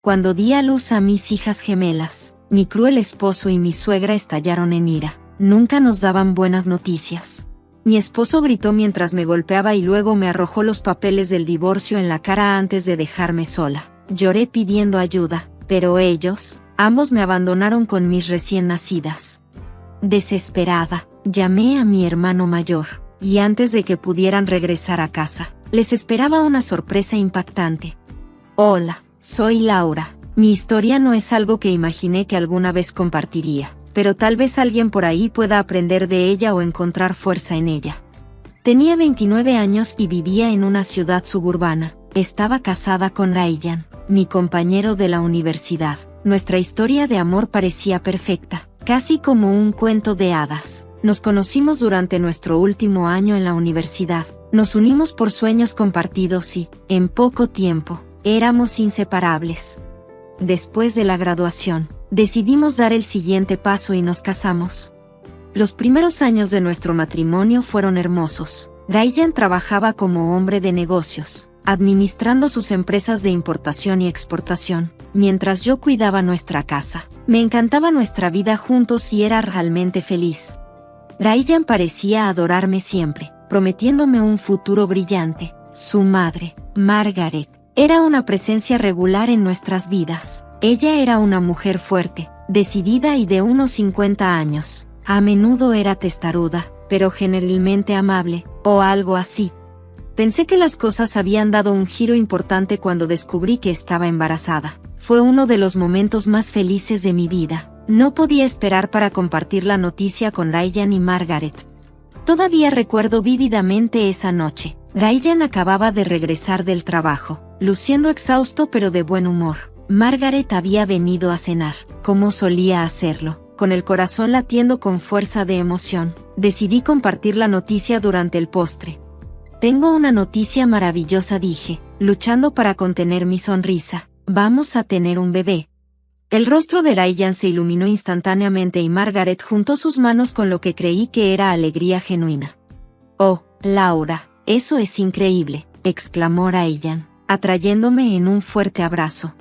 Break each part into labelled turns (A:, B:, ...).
A: Cuando di a luz a mis hijas gemelas, mi cruel esposo y mi suegra estallaron en ira. Nunca nos daban buenas noticias. Mi esposo gritó mientras me golpeaba y luego me arrojó los papeles del divorcio en la cara antes de dejarme sola. Lloré pidiendo ayuda, pero ellos, ambos me abandonaron con mis recién nacidas. Desesperada, llamé a mi hermano mayor, y antes de que pudieran regresar a casa, les esperaba una sorpresa impactante. Hola, soy Laura. Mi historia no es algo que imaginé que alguna vez compartiría, pero tal vez alguien por ahí pueda aprender de ella o encontrar fuerza en ella. Tenía 29 años y vivía en una ciudad suburbana. Estaba casada con Ryan, mi compañero de la universidad. Nuestra historia de amor parecía perfecta, casi como un cuento de hadas. Nos conocimos durante nuestro último año en la universidad. Nos unimos por sueños compartidos y, en poco tiempo, éramos inseparables. Después de la graduación, decidimos dar el siguiente paso y nos casamos. Los primeros años de nuestro matrimonio fueron hermosos. Ryan trabajaba como hombre de negocios, administrando sus empresas de importación y exportación, mientras yo cuidaba nuestra casa. Me encantaba nuestra vida juntos y era realmente feliz. Ryan parecía adorarme siempre, prometiéndome un futuro brillante. Su madre, Margaret, era una presencia regular en nuestras vidas. Ella era una mujer fuerte, decidida y de unos 50 años. A menudo era testaruda, pero generalmente amable, o algo así. Pensé que las cosas habían dado un giro importante cuando descubrí que estaba embarazada. Fue uno de los momentos más felices de mi vida. No podía esperar para compartir la noticia con Ryan y Margaret. Todavía recuerdo vívidamente esa noche. Ryan acababa de regresar del trabajo, luciendo exhausto pero de buen humor. Margaret había venido a cenar, como solía hacerlo, con el corazón latiendo con fuerza de emoción. Decidí compartir la noticia durante el postre. Tengo una noticia maravillosa, dije, luchando para contener mi sonrisa. Vamos a tener un bebé. El rostro de Ryan se iluminó instantáneamente y Margaret juntó sus manos con lo que creí que era alegría genuina. «Oh, Laura, eso es increíble», exclamó Ryan, atrayéndome en un fuerte abrazo.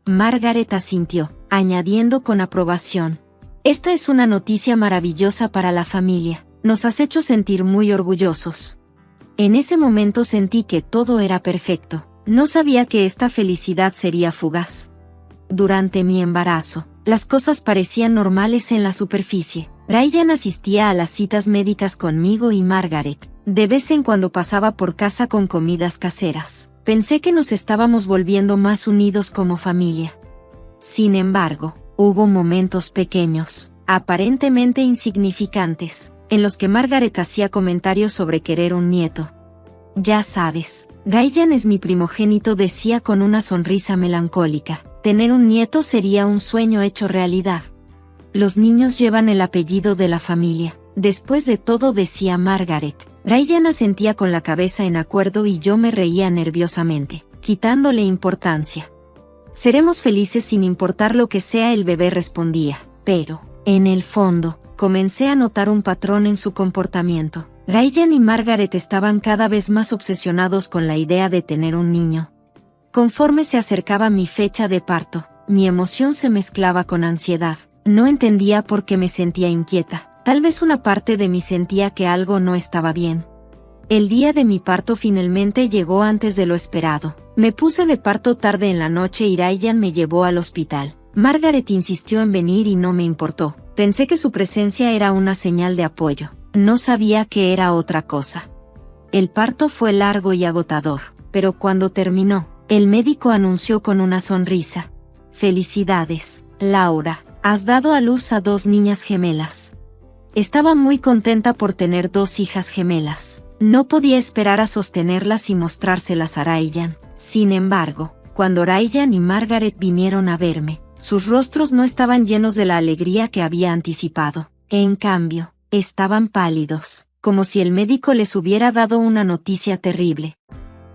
A: Margaret asintió, añadiendo con aprobación: «Esta es una noticia maravillosa para la familia. Nos has hecho sentir muy orgullosos». En ese momento sentí que todo era perfecto. No sabía que esta felicidad sería fugaz. Durante mi embarazo, las cosas parecían normales en la superficie. Ryan asistía a las citas médicas conmigo y Margaret. De vez en cuando pasaba por casa con comidas caseras. Pensé que nos estábamos volviendo más unidos como familia. Sin embargo, hubo momentos pequeños, aparentemente insignificantes, en los que Margaret hacía comentarios sobre querer un nieto. «Ya sabes, Ryan es mi primogénito», decía con una sonrisa melancólica. «Tener un nieto sería un sueño hecho realidad. Los niños llevan el apellido de la familia. Después de todo», decía Margaret. Ryan asentía con la cabeza en acuerdo y yo me reía nerviosamente, quitándole importancia. «Seremos felices sin importar lo que sea el bebé», respondía. Pero, en el fondo, comencé a notar un patrón en su comportamiento. Ryan y Margaret estaban cada vez más obsesionados con la idea de tener un niño. Conforme se acercaba mi fecha de parto, mi emoción se mezclaba con ansiedad. No entendía por qué me sentía inquieta. Tal vez una parte de mí sentía que algo no estaba bien. El día de mi parto finalmente llegó antes de lo esperado. Me puse de parto tarde en la noche y Ryan me llevó al hospital. Margaret insistió en venir y no me importó. Pensé que su presencia era una señal de apoyo. No sabía que era otra cosa. El parto fue largo y agotador, pero cuando terminó, el médico anunció con una sonrisa: «Felicidades, Laura, has dado a luz a 2 niñas gemelas». Estaba muy contenta por tener 2 hijas gemelas. No podía esperar a sostenerlas y mostrárselas a Ryan. Sin embargo, cuando Ryan y Margaret vinieron a verme, sus rostros no estaban llenos de la alegría que había anticipado. En cambio, estaban pálidos, como si el médico les hubiera dado una noticia terrible.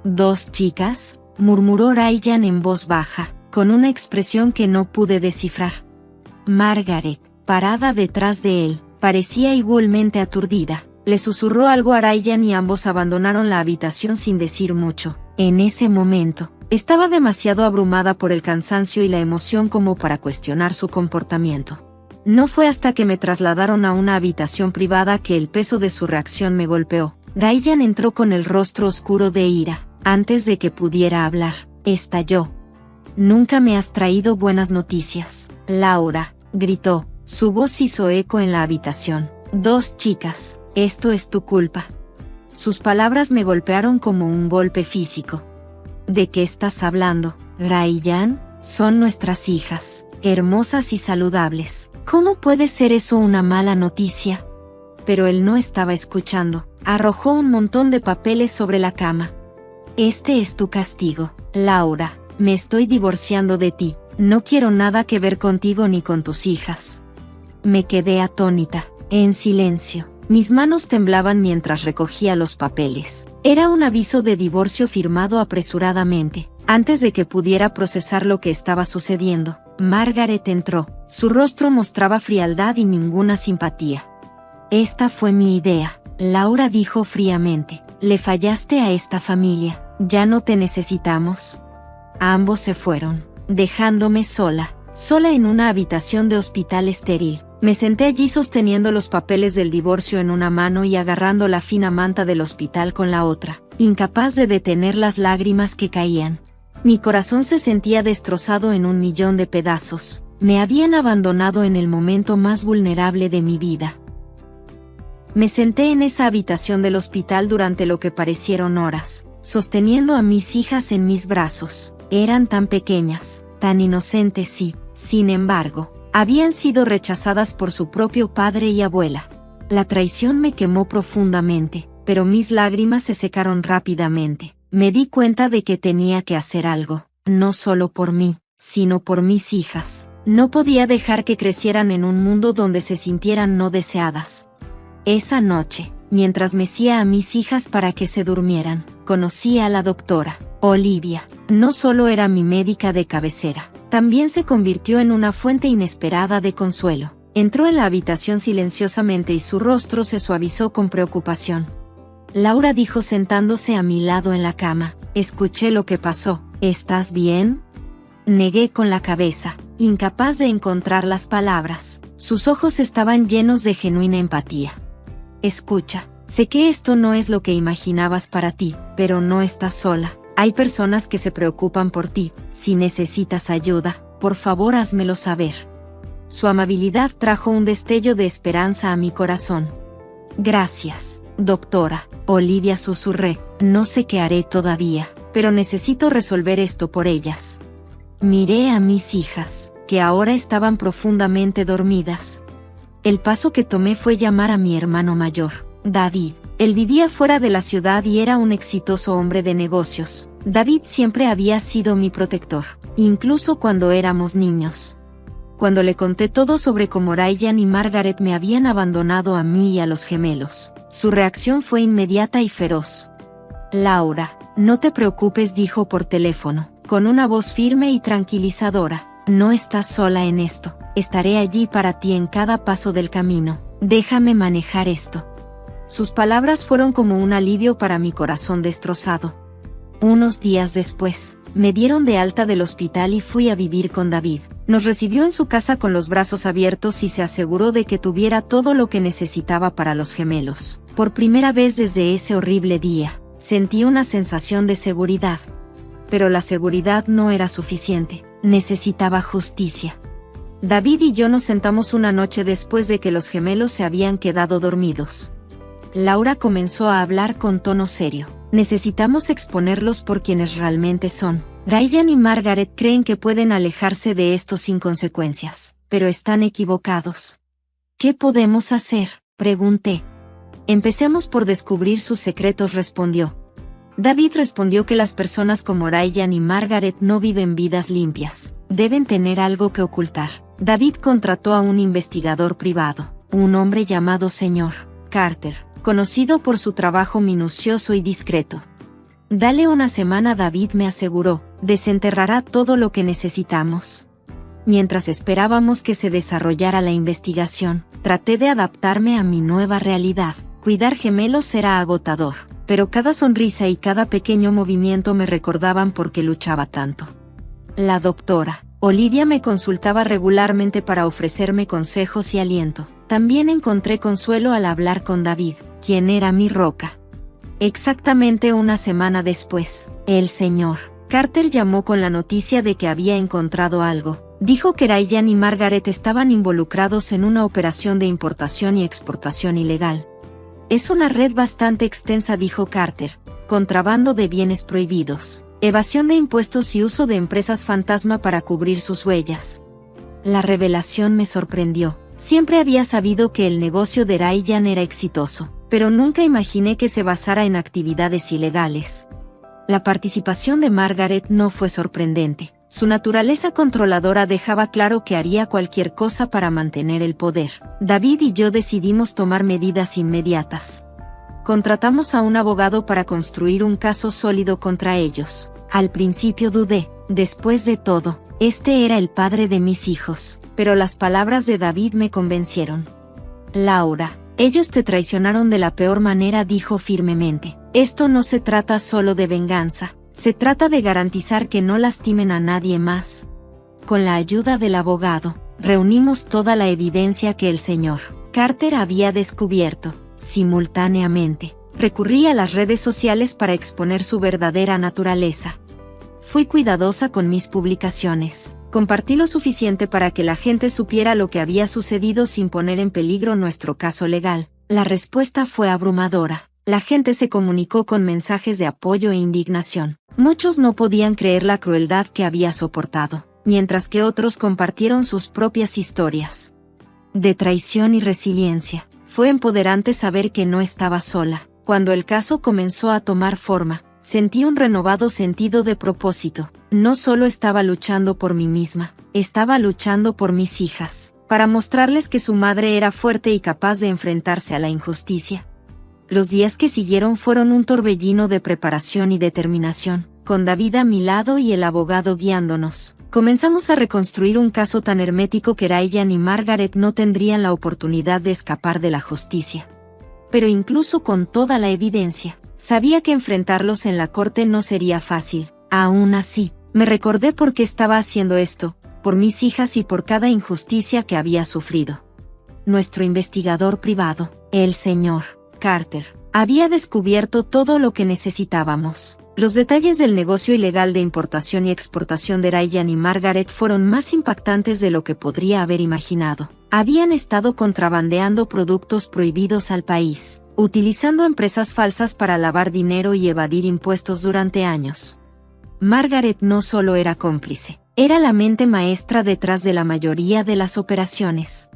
A: «¿2 chicas?», murmuró Ryan en voz baja, con una expresión que no pude descifrar. Margaret, parada detrás de él, parecía igualmente aturdida. Le susurró algo a Ryan y ambos abandonaron la habitación sin decir mucho. En ese momento, Estaba demasiado abrumada por el cansancio y la emoción como para cuestionar su comportamiento. No fue hasta que me trasladaron a una habitación privada que el peso de su reacción me golpeó. Ryan entró con el rostro oscuro de ira. Antes de que pudiera hablar, estalló. «Nunca me has traído buenas noticias, Laura», gritó. Su voz hizo eco en la habitación. «2 chicas, esto es tu culpa». Sus palabras me golpearon como un golpe físico. «¿De qué estás hablando, Ryan? Son nuestras hijas, hermosas y saludables. ¿Cómo puede ser eso una mala noticia?» Pero él no estaba escuchando. Arrojó un montón de papeles sobre la cama. «Este es tu castigo, Laura. Me estoy divorciando de ti. No quiero nada que ver contigo ni con tus hijas». Me quedé atónita, en silencio. Mis manos temblaban mientras recogía los papeles. Era un aviso de divorcio firmado apresuradamente. Antes de que pudiera procesar lo que estaba sucediendo, Margaret entró. Su rostro mostraba frialdad y ninguna simpatía. «Esta fue mi idea», Laura dijo fríamente. «Le fallaste a esta familia. Ya no te necesitamos». Ambos se fueron, dejándome sola en una habitación de hospital estéril. Me senté allí sosteniendo los papeles del divorcio en una mano y agarrando la fina manta del hospital con la otra, incapaz de detener las lágrimas que caían. Mi corazón se sentía destrozado en 1.000.000 de pedazos. Me habían abandonado en el momento más vulnerable de mi vida. Me senté en esa habitación del hospital durante lo que parecieron horas, sosteniendo a mis hijas en mis brazos. Eran tan pequeñas, tan inocentes y, sin embargo, habían sido rechazadas por su propio padre y abuela. La traición me quemó profundamente, pero mis lágrimas se secaron rápidamente. Me di cuenta de que tenía que hacer algo, no solo por mí, sino por mis hijas. No podía dejar que crecieran en un mundo donde se sintieran no deseadas. Esa noche, mientras mecía a mis hijas para que se durmieran, conocí a la doctora Olivia. No solo era mi médica de cabecera, también se convirtió en una fuente inesperada de consuelo. Entró en la habitación silenciosamente y su rostro se suavizó con preocupación. «Laura», dijo sentándose a mi lado en la cama. «Escuché lo que pasó. ¿Estás bien?» Negué con la cabeza, incapaz de encontrar las palabras. Sus ojos estaban llenos de genuina empatía. «Escucha, sé que esto no es lo que imaginabas para ti, pero no estás sola. Hay personas que se preocupan por ti. Si necesitas ayuda, por favor házmelo saber». Su amabilidad trajo un destello de esperanza a mi corazón. «Gracias, doctora», Olivia, susurré. «No sé qué haré todavía, pero necesito resolver esto por ellas». Miré a mis hijas, que ahora estaban profundamente dormidas. El paso que tomé fue llamar a mi hermano mayor, David. Él vivía fuera de la ciudad y era un exitoso hombre de negocios. David siempre había sido mi protector, incluso cuando éramos niños. Cuando le conté todo sobre cómo Ryan y Margaret me habían abandonado a mí y a los gemelos, su reacción fue inmediata y feroz. «Laura, no te preocupes», dijo por teléfono, con una voz firme y tranquilizadora. «No estás sola en esto. Estaré allí para ti en cada paso del camino. Déjame manejar esto». Sus palabras fueron como un alivio para mi corazón destrozado. Unos días después, me dieron de alta del hospital y fui a vivir con David. Nos recibió en su casa con los brazos abiertos y se aseguró de que tuviera todo lo que necesitaba para los gemelos. Por primera vez desde ese horrible día, sentí una sensación de seguridad. Pero la seguridad no era suficiente. Necesitaba justicia. David y yo nos sentamos una noche después de que los gemelos se habían quedado dormidos. Laura comenzó a hablar con tono serio. «Necesitamos exponerlos por quienes realmente son. Ryan y Margaret creen que pueden alejarse de esto sin consecuencias, pero están equivocados». «¿Qué podemos hacer?», pregunté. «Empecemos por descubrir sus secretos», respondió. David respondió que las personas como Ryan y Margaret no viven vidas limpias. Deben tener algo que ocultar. David contrató a un investigador privado, un hombre llamado Sr. Carter, conocido por su trabajo minucioso y discreto. «Dale una semana», David me aseguró, «desenterrará todo lo que necesitamos». Mientras esperábamos que se desarrollara la investigación, traté de adaptarme a mi nueva realidad. Cuidar gemelos era agotador. pero cada sonrisa y cada pequeño movimiento me recordaban por qué luchaba tanto. La doctora Olivia me consultaba regularmente para ofrecerme consejos y aliento. También encontré consuelo al hablar con David, quien era mi roca. Exactamente una semana después, el señor Carter llamó con la noticia de que había encontrado algo. Dijo que Ryan y Margaret estaban involucrados en una operación de importación y exportación ilegal. Es una red bastante extensa, dijo Carter. Contrabando de bienes prohibidos, evasión de impuestos y uso de empresas fantasma para cubrir sus huellas. La revelación me sorprendió. Siempre había sabido que el negocio de Ryan era exitoso, pero nunca imaginé que se basara en actividades ilegales. La participación de Margaret no fue sorprendente. Su naturaleza controladora dejaba claro que haría cualquier cosa para mantener el poder. David y yo decidimos tomar medidas inmediatas. Contratamos a un abogado para construir un caso sólido contra ellos. Al principio dudé. Después de todo, este era el padre de mis hijos. Pero las palabras de David me convencieron. Laura, ellos te traicionaron de la peor manera, dijo firmemente. Esto no se trata solo de venganza. Se trata de garantizar que no lastimen a nadie más. Con la ayuda del abogado, reunimos toda la evidencia que el señor Carter había descubierto. Simultáneamente, recurrí a las redes sociales para exponer su verdadera naturaleza. Fui cuidadosa con mis publicaciones. Compartí lo suficiente para que la gente supiera lo que había sucedido sin poner en peligro nuestro caso legal. La respuesta fue abrumadora. La gente se comunicó con mensajes de apoyo e indignación. Muchos no podían creer la crueldad que había soportado, mientras que otros compartieron sus propias historias de traición y resiliencia. Fue empoderante saber que no estaba sola. Cuando el caso comenzó a tomar forma, sentí un renovado sentido de propósito. No solo estaba luchando por mí misma, estaba luchando por mis hijas, para mostrarles que su madre era fuerte y capaz de enfrentarse a la injusticia. Los días que siguieron fueron un torbellino de preparación y determinación, con David a mi lado y el abogado guiándonos. Comenzamos a reconstruir un caso tan hermético que Ryan y Margaret no tendrían la oportunidad de escapar de la justicia. Pero incluso con toda la evidencia, sabía que enfrentarlos en la corte no sería fácil. Aún así, me recordé por qué estaba haciendo esto, por mis hijas y por cada injusticia que había sufrido. Nuestro investigador privado, el señor Carter, había descubierto todo lo que necesitábamos. Los detalles del negocio ilegal de importación y exportación de Ryan y Margaret fueron más impactantes de lo que podría haber imaginado. Habían estado contrabandeando productos prohibidos al país, utilizando empresas falsas para lavar dinero y evadir impuestos durante años. Margaret no solo era cómplice, era la mente maestra detrás de la mayoría de las operaciones.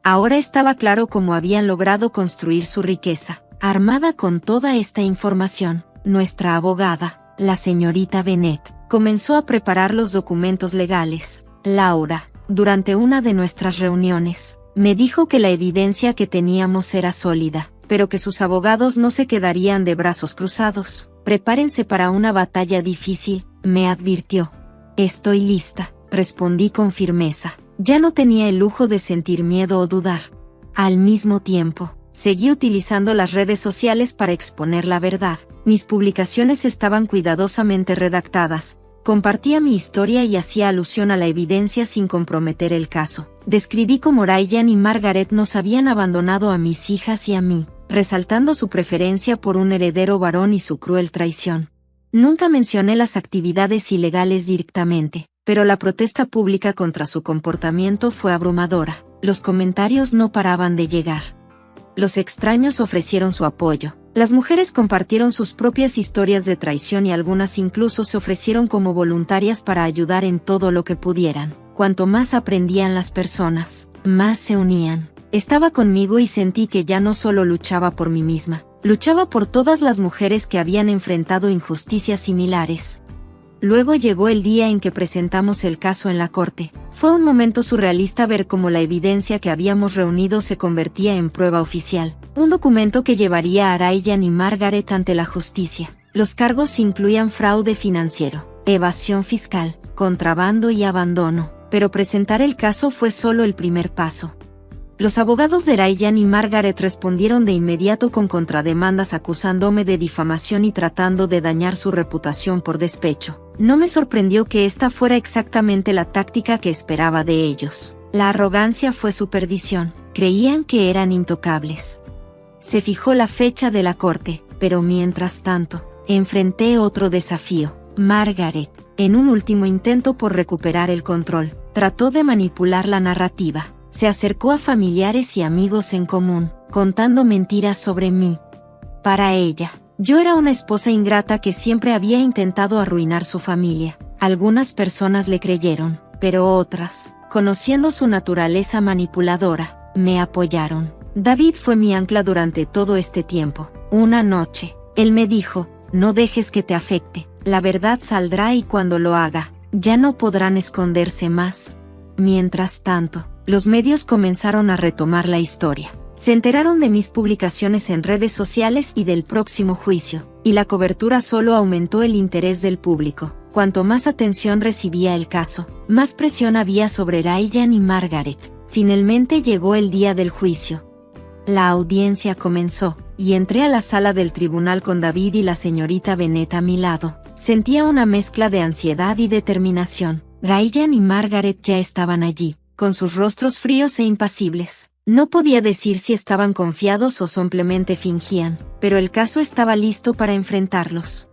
A: Ahora estaba claro cómo habían logrado construir su riqueza. Armada con toda esta información, nuestra abogada, la señorita Bennett, comenzó a preparar los documentos legales. Laura, durante una de nuestras reuniones, me dijo que la evidencia que teníamos era sólida, pero que sus abogados no se quedarían de brazos cruzados. Prepárense para una batalla difícil, me advirtió. Estoy lista, respondí con firmeza. Ya no tenía el lujo de sentir miedo o dudar. Al mismo tiempo, seguí utilizando las redes sociales para exponer la verdad. Mis publicaciones estaban cuidadosamente redactadas. Compartía mi historia y hacía alusión a la evidencia sin comprometer el caso. Describí cómo Ryan y Margaret nos habían abandonado a mis hijas y a mí, resaltando su preferencia por un heredero varón y su cruel traición. Nunca mencioné las actividades ilegales directamente, pero la protesta pública contra su comportamiento fue abrumadora. Los comentarios no paraban de llegar. Los extraños ofrecieron su apoyo. Las mujeres compartieron sus propias historias de traición y algunas incluso se ofrecieron como voluntarias para ayudar en todo lo que pudieran. Cuanto más aprendían las personas, más se unían. Estaba conmigo y sentí que ya no solo luchaba por mí misma, luchaba por todas las mujeres que habían enfrentado injusticias similares. Luego llegó el día en que presentamos el caso en la corte. Fue un momento surrealista ver cómo la evidencia que habíamos reunido se convertía en prueba oficial. Un documento que llevaría a Ryan y Margaret ante la justicia. Los cargos incluían fraude financiero, evasión fiscal, contrabando y abandono. Pero presentar el caso fue solo el primer paso. Los abogados de Ryan y Margaret respondieron de inmediato con contrademandas acusándome de difamación y tratando de dañar su reputación por despecho. No me sorprendió que esta fuera exactamente la táctica que esperaba de ellos. La arrogancia fue su perdición. Creían que eran intocables. Se fijó la fecha de la corte, pero mientras tanto, enfrenté otro desafío. Margaret, en un último intento por recuperar el control, trató de manipular la narrativa. Se acercó a familiares y amigos en común, contando mentiras sobre mí. Para ella, yo era una esposa ingrata que siempre había intentado arruinar su familia. Algunas personas le creyeron, pero otras, conociendo su naturaleza manipuladora, me apoyaron. David fue mi ancla durante todo este tiempo. Una noche, él me dijo, no dejes que te afecte, la verdad saldrá y cuando lo haga, ya no podrán esconderse más. Mientras tanto, los medios comenzaron a retomar la historia. Se enteraron de mis publicaciones en redes sociales y del próximo juicio, y la cobertura solo aumentó el interés del público. Cuanto más atención recibía el caso, más presión había sobre Ryan y Margaret. Finalmente llegó el día del juicio. La audiencia comenzó, y entré a la sala del tribunal con David y la señorita Bennett a mi lado. Sentía una mezcla de ansiedad y determinación. Ryan y Margaret ya estaban allí, con sus rostros fríos e impasibles. No podía decir si estaban confiados o simplemente fingían, pero el caso estaba listo para enfrentarlos.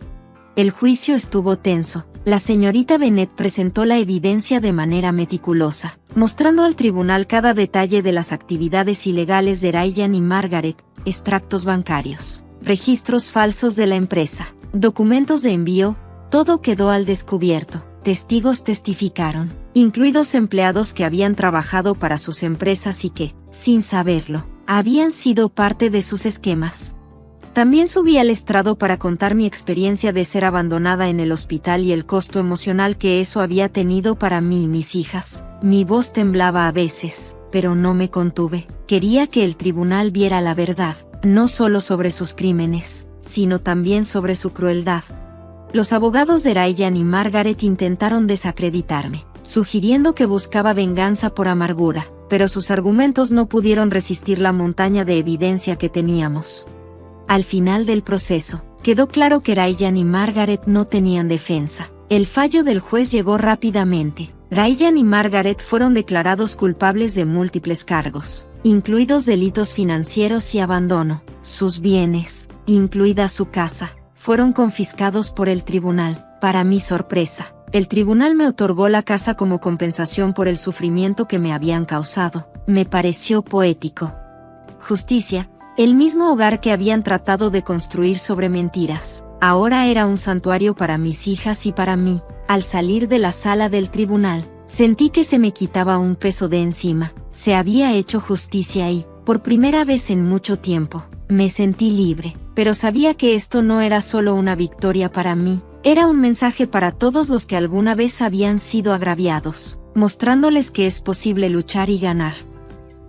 A: El juicio estuvo tenso. La señorita Bennett presentó la evidencia de manera meticulosa, mostrando al tribunal cada detalle de las actividades ilegales de Ryan y Margaret, extractos bancarios, registros falsos de la empresa, documentos de envío, todo quedó al descubierto. Testigos testificaron, incluidos empleados que habían trabajado para sus empresas y que, sin saberlo, habían sido parte de sus esquemas. También subí al estrado para contar mi experiencia de ser abandonada en el hospital y el costo emocional que eso había tenido para mí y mis hijas. Mi voz temblaba a veces, pero no me contuve. Quería que el tribunal viera la verdad, no solo sobre sus crímenes, sino también sobre su crueldad. Los abogados de Ryan y Margaret intentaron desacreditarme, sugiriendo que buscaba venganza por amargura, pero sus argumentos no pudieron resistir la montaña de evidencia que teníamos. Al final del proceso, quedó claro que Ryan y Margaret no tenían defensa. El fallo del juez llegó rápidamente. Ryan y Margaret fueron declarados culpables de múltiples cargos, incluidos delitos financieros y abandono. Sus bienes, incluida su casa, fueron confiscados por el tribunal. Para mi sorpresa, el tribunal me otorgó la casa como compensación por el sufrimiento que me habían causado. Me pareció poético. Justicia, el mismo hogar que habían tratado de construir sobre mentiras, ahora era un santuario para mis hijas y para mí. Al salir de la sala del tribunal, sentí que se me quitaba un peso de encima. Se había hecho justicia y, por primera vez en mucho tiempo, me sentí libre. Pero sabía que esto no era solo una victoria para mí, era un mensaje para todos los que alguna vez habían sido agraviados, mostrándoles que es posible luchar y ganar.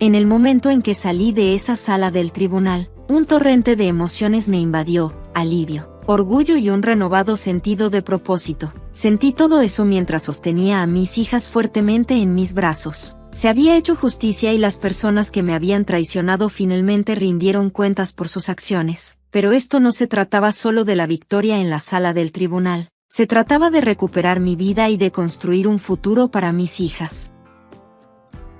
A: En el momento en que salí de esa sala del tribunal, un torrente de emociones me invadió, alivio, orgullo y un renovado sentido de propósito. Sentí todo eso mientras sostenía a mis hijas fuertemente en mis brazos. Se había hecho justicia y las personas que me habían traicionado finalmente rindieron cuentas por sus acciones. Pero esto no se trataba solo de la victoria en la sala del tribunal. Se trataba de recuperar mi vida y de construir un futuro para mis hijas.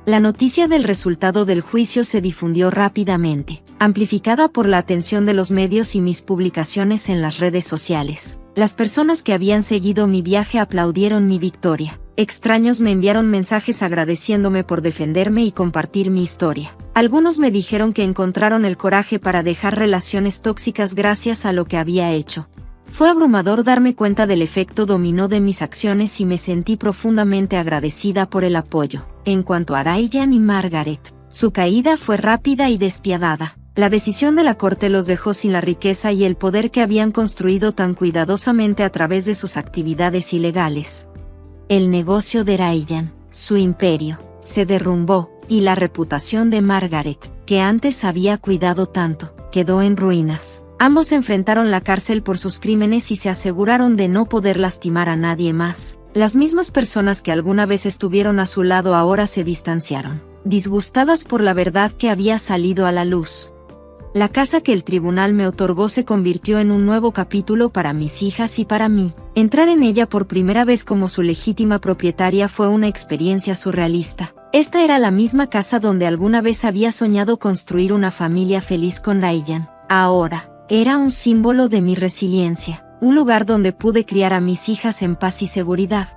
A: La noticia del resultado del juicio se difundió rápidamente, amplificada por la atención de los medios y mis publicaciones en las redes sociales. Las personas que habían seguido mi viaje aplaudieron mi victoria. Extraños me enviaron mensajes agradeciéndome por defenderme y compartir mi historia. Algunos me dijeron que encontraron el coraje para dejar relaciones tóxicas gracias a lo que había hecho. Fue abrumador darme cuenta del efecto dominó de mis acciones y me sentí profundamente agradecida por el apoyo. En cuanto a Ryan y Margaret, su caída fue rápida y despiadada. La decisión de la corte los dejó sin la riqueza y el poder que habían construido tan cuidadosamente a través de sus actividades ilegales. El negocio de Ryan, su imperio, se derrumbó, y la reputación de Margaret, que antes había cuidado tanto, quedó en ruinas. Ambos enfrentaron la cárcel por sus crímenes y se aseguraron de no poder lastimar a nadie más. Las mismas personas que alguna vez estuvieron a su lado ahora se distanciaron. disgustadas por la verdad que había salido a la luz. La casa que el tribunal me otorgó se convirtió en un nuevo capítulo para mis hijas y para mí. Entrar en ella por primera vez como su legítima propietaria fue una experiencia surrealista. Esta era la misma casa donde alguna vez había soñado construir una familia feliz con Ryan. Ahora, era un símbolo de mi resiliencia, un lugar donde pude criar a mis hijas en paz y seguridad.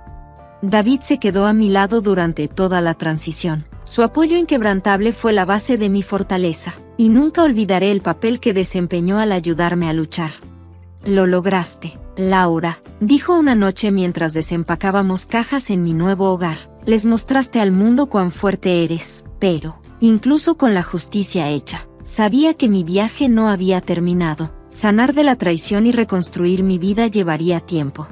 A: David se quedó a mi lado durante toda la transición. Su apoyo inquebrantable fue la base de mi fortaleza, y nunca olvidaré el papel que desempeñó al ayudarme a luchar. Lo lograste, Laura, dijo una noche mientras desempacábamos cajas en mi nuevo hogar. Les mostraste al mundo cuán fuerte eres, pero, incluso con la justicia hecha, sabía que mi viaje no había terminado. Sanar de la traición y reconstruir mi vida llevaría tiempo.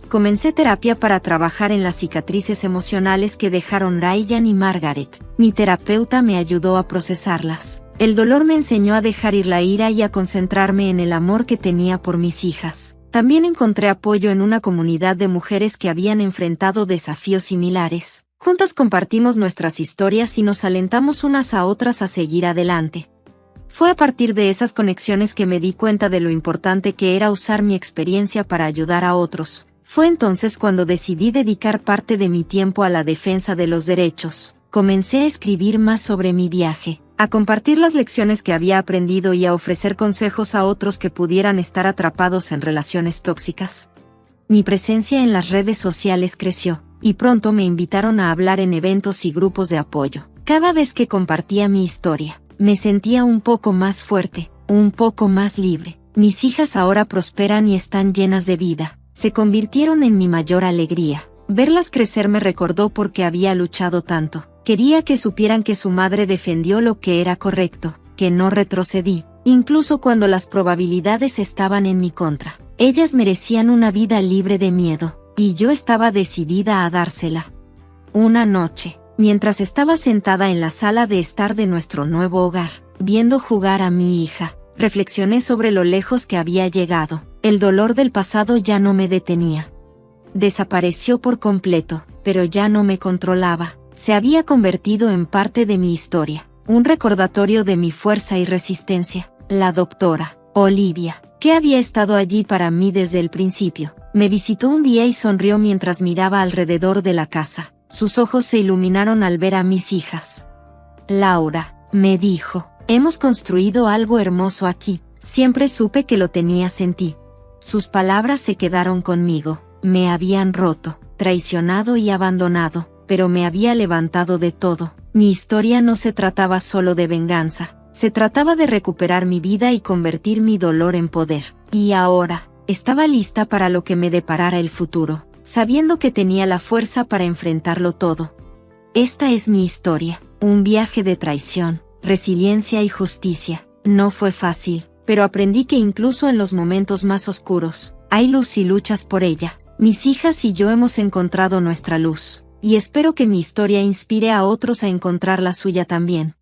A: Comencé terapia para trabajar en las cicatrices emocionales que dejaron Ryan y Margaret. Mi terapeuta me ayudó a procesarlas. El dolor me enseñó a dejar ir la ira y a concentrarme en el amor que tenía por mis hijas. También encontré apoyo en una comunidad de mujeres que habían enfrentado desafíos similares. Juntas compartimos nuestras historias y nos alentamos unas a otras a seguir adelante. Fue a partir de esas conexiones que me di cuenta de lo importante que era usar mi experiencia para ayudar a otros. Fue entonces cuando decidí dedicar parte de mi tiempo a la defensa de los derechos. Comencé a escribir más sobre mi viaje, a compartir las lecciones que había aprendido y a ofrecer consejos a otros que pudieran estar atrapados en relaciones tóxicas. Mi presencia en las redes sociales creció, y pronto me invitaron a hablar en eventos y grupos de apoyo. Cada vez que compartía mi historia, me sentía un poco más fuerte, un poco más libre. Mis hijas ahora prosperan y están llenas de vida. Se convirtieron en mi mayor alegría. Verlas crecer me recordó por qué había luchado tanto. Quería que supieran que su madre defendió lo que era correcto, que no retrocedí, incluso cuando las probabilidades estaban en mi contra. Ellas merecían una vida libre de miedo, y yo estaba decidida a dársela. Una noche, mientras estaba sentada en la sala de estar de nuestro nuevo hogar, viendo jugar a mi hija, reflexioné sobre lo lejos que había llegado. El dolor del pasado ya no me detenía. Desapareció por completo, pero ya no me controlaba. Se había convertido en parte de mi historia, un recordatorio de mi fuerza y resistencia. La doctora, Olivia, que había estado allí para mí desde el principio, me visitó un día y sonrió mientras miraba alrededor de la casa. Sus ojos se iluminaron al ver a mis hijas. Laura, me dijo, hemos construido algo hermoso aquí. Siempre supe que lo tenías en ti. Sus palabras se quedaron conmigo. Me habían roto, traicionado y abandonado, pero me había levantado de todo. Mi historia no se trataba solo de venganza, se trataba de recuperar mi vida y convertir mi dolor en poder. Y ahora, estaba lista para lo que me deparara el futuro, sabiendo que tenía la fuerza para enfrentarlo todo. Esta es mi historia, un viaje de traición, resiliencia y justicia. No fue fácil, pero aprendí que incluso en los momentos más oscuros, hay luz y luchas por ella. Mis hijas y yo hemos encontrado nuestra luz, y espero que mi historia inspire a otros a encontrar la suya también.